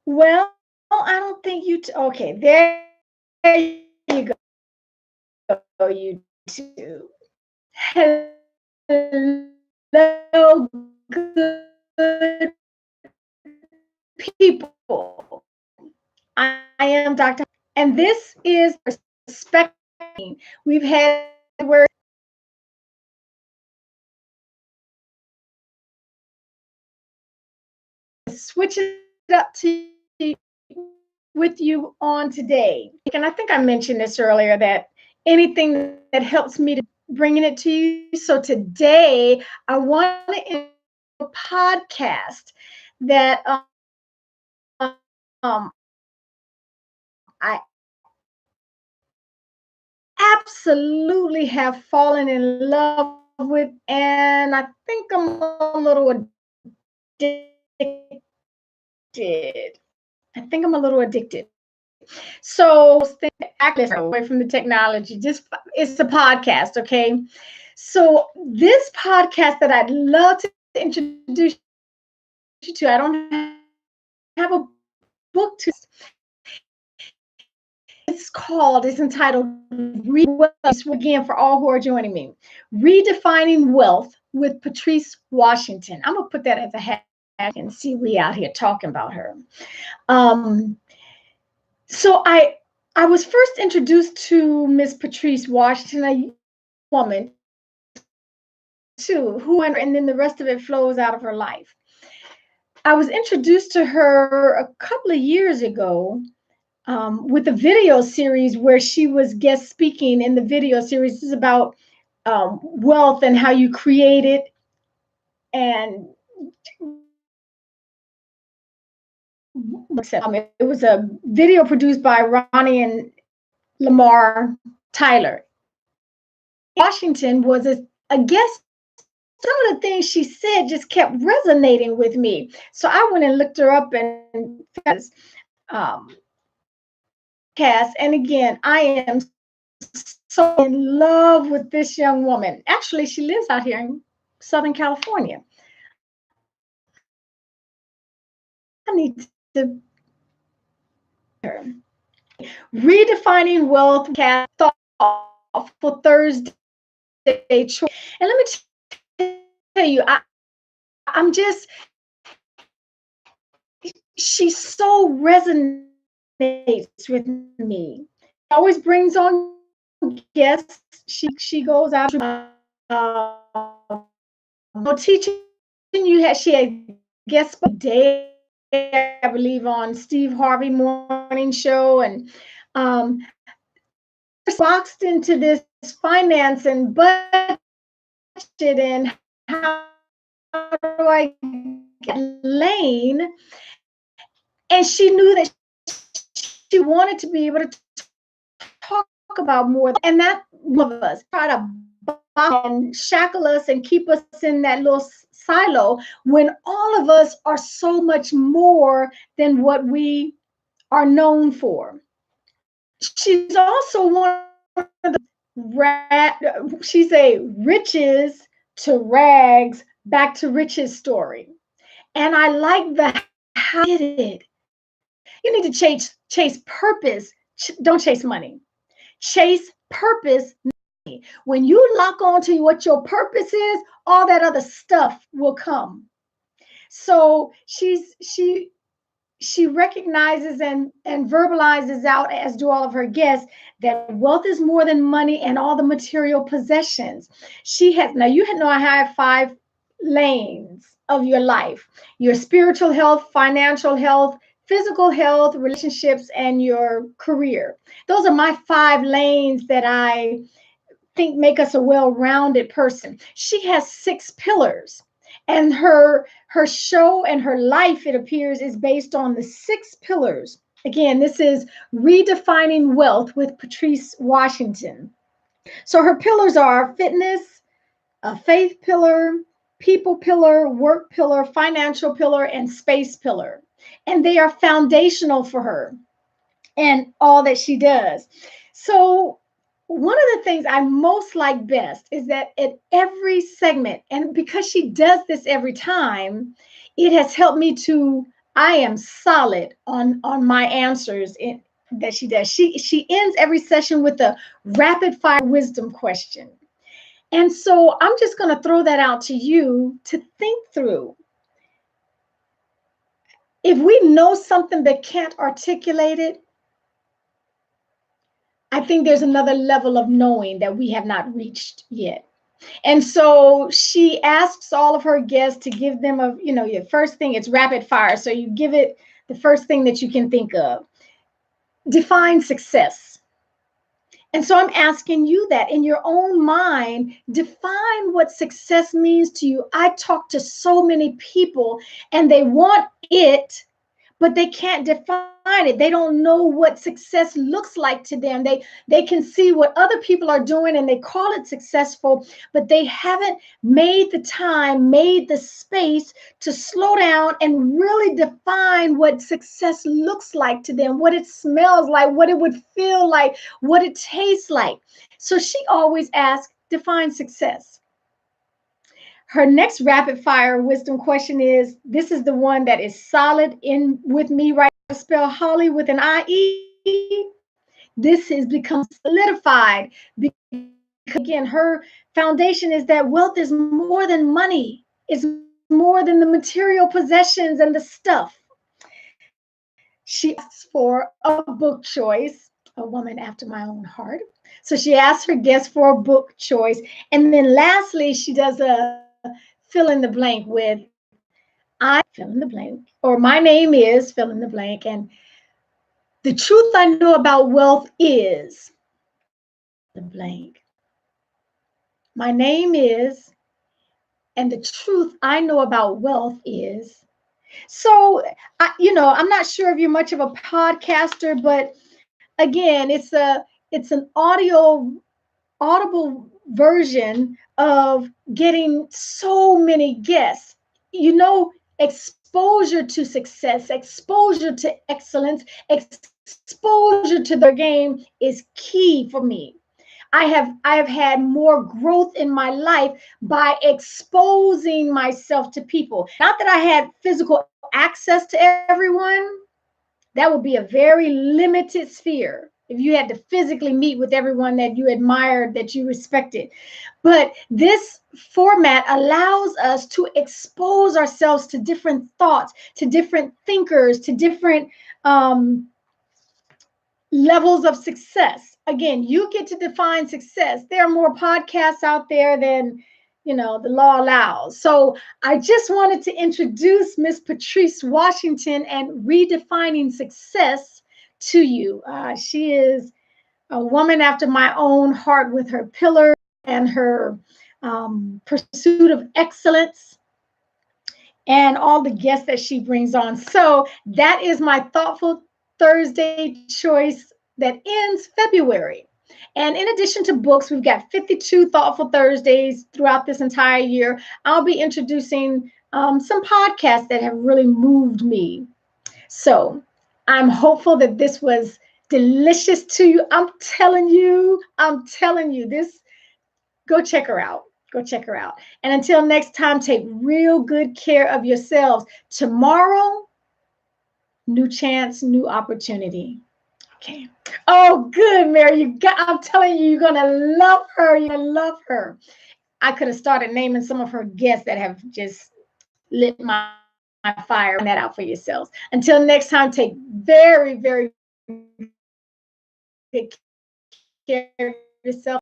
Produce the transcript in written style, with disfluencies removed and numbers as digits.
Well, I don't think okay, there you go, you two. Hello, good people. I am Dr. And this is Respecting. We've had where switch it up to with you on today. And I think I mentioned this earlier that anything that helps me to bringing it to you. So today I want to end a podcast that I absolutely have fallen in love with, and I think I'm a little addicted. I think I'm a little addicted. So away from the technology, just it's a podcast, okay? So this podcast that I'd love to introduce you to, I don't have a book to. It's entitled again for all who are joining me, Redefining Wealth with Patrice Washington. I'm gonna put that as a hashtag and see we out here talking about her. Um, so I was first introduced to Miss Patrice Washington, a woman too, and then the rest of it flows out of her life. I was introduced to her a couple of years ago with a video series where she was guest speaking in the video series. This is about wealth and how you create it. And it was a video produced by Ronnie and Lamar Tyler. Washington was a guest. Some of the things she said just kept resonating with me. So I went and looked her up and um, cast. And again, I am so in love with this young woman. Actually, she lives out here in Southern California. I need to redefining wealth cast thoughtful Thursday choice. And let me tell you, I'm just she so resonates with me. Always brings on guests. She goes out teaching you. She had guests day, I believe, on Steve Harvey morning show, and boxed into this finance and budget and how do I get lane, and she knew that she wanted to be able to talk about more, and that one of us try to and shackle us and keep us in that little silo when all of us are so much more than what we are known for. She's also one of the she's a riches to rags back to riches story, and I like the how did it. You need to chase purpose. Don't chase money. Chase purpose. When you lock on to what your purpose is, all that other stuff will come. So she recognizes and verbalizes out, as do all of her guests, that wealth is more than money and all the material possessions. She has, now you know I have 5 lanes of your life: your spiritual health, financial health, physical health, relationships, and your career. Those are my 5 lanes that I think make us a well-rounded person. She has 6 pillars, and her show and her life, it appears, is based on the 6 pillars. Again, this is Redefining Wealth with Patrice Washington. So her pillars are fitness, a faith pillar, people pillar, work pillar, financial pillar, and space pillar. And they are foundational for her and all that she does. So one of the things I most like best is that at every segment, and because she does this every time, it has helped me to I am solid on my answers that she does. She ends every session with a rapid fire wisdom question. And so I'm just going to throw that out to you to think through. If we know something but can't articulate it, I think there's another level of knowing that we have not reached yet. And so she asks all of her guests to give them your first thing, it's rapid fire. So you give it the first thing that you can think of. Define success. And so I'm asking you that in your own mind, define what success means to you. I talk to so many people and they want it, but they can't define it. They don't know what success looks like to them. They can see what other people are doing and they call it successful, but they haven't made the time, made the space to slow down and really define what success looks like to them, what it smells like, what it would feel like, what it tastes like. So she always asks, define success. Her next rapid fire wisdom question is, this is the one that is solid in with me right now. Spell Hollie with an IE. This has become solidified because, again, her foundation is that wealth is more than money. It's more than the material possessions and the stuff. She asks for a book choice, a woman after my own heart. So she asks her guests for a book choice. And then lastly, she does a fill in the blank with I fill in the blank, or my name is fill in the blank. And the truth I know about wealth is the blank. My name is, and the truth I know about wealth is. So, I'm not sure if you're much of a podcaster, but again, it's an audible version of getting so many guests. Exposure to success, exposure to excellence, exposure to their game is key for me. I have had more growth in my life by exposing myself to people. Not that I had physical access to everyone. That would be a very limited sphere if you had to physically meet with everyone that you admired, that you respected. But this format allows us to expose ourselves to different thoughts, to different thinkers, to different levels of success. Again, you get to define success. There are more podcasts out there than the law allows. So I just wanted to introduce Miss Patrice Washington and redefining success to you. She is a woman after my own heart with her pillars and her pursuit of excellence and all the guests that she brings on. So that is my Thoughtful Thursday choice that ends February. And in addition to books, we've got 52 Thoughtful Thursdays throughout this entire year. I'll be introducing some podcasts that have really moved me. So I'm hopeful that this was delicious to you. I'm telling you, this, go check her out. Go check her out. And until next time, take real good care of yourselves. Tomorrow, new chance, new opportunity. Okay. Oh, good, Mary. I'm telling you, you're going to love her. You're going to love her. I could have started naming some of her guests that have just lit my fire. Find that out for yourselves. Until next time, take very, very good care of yourself.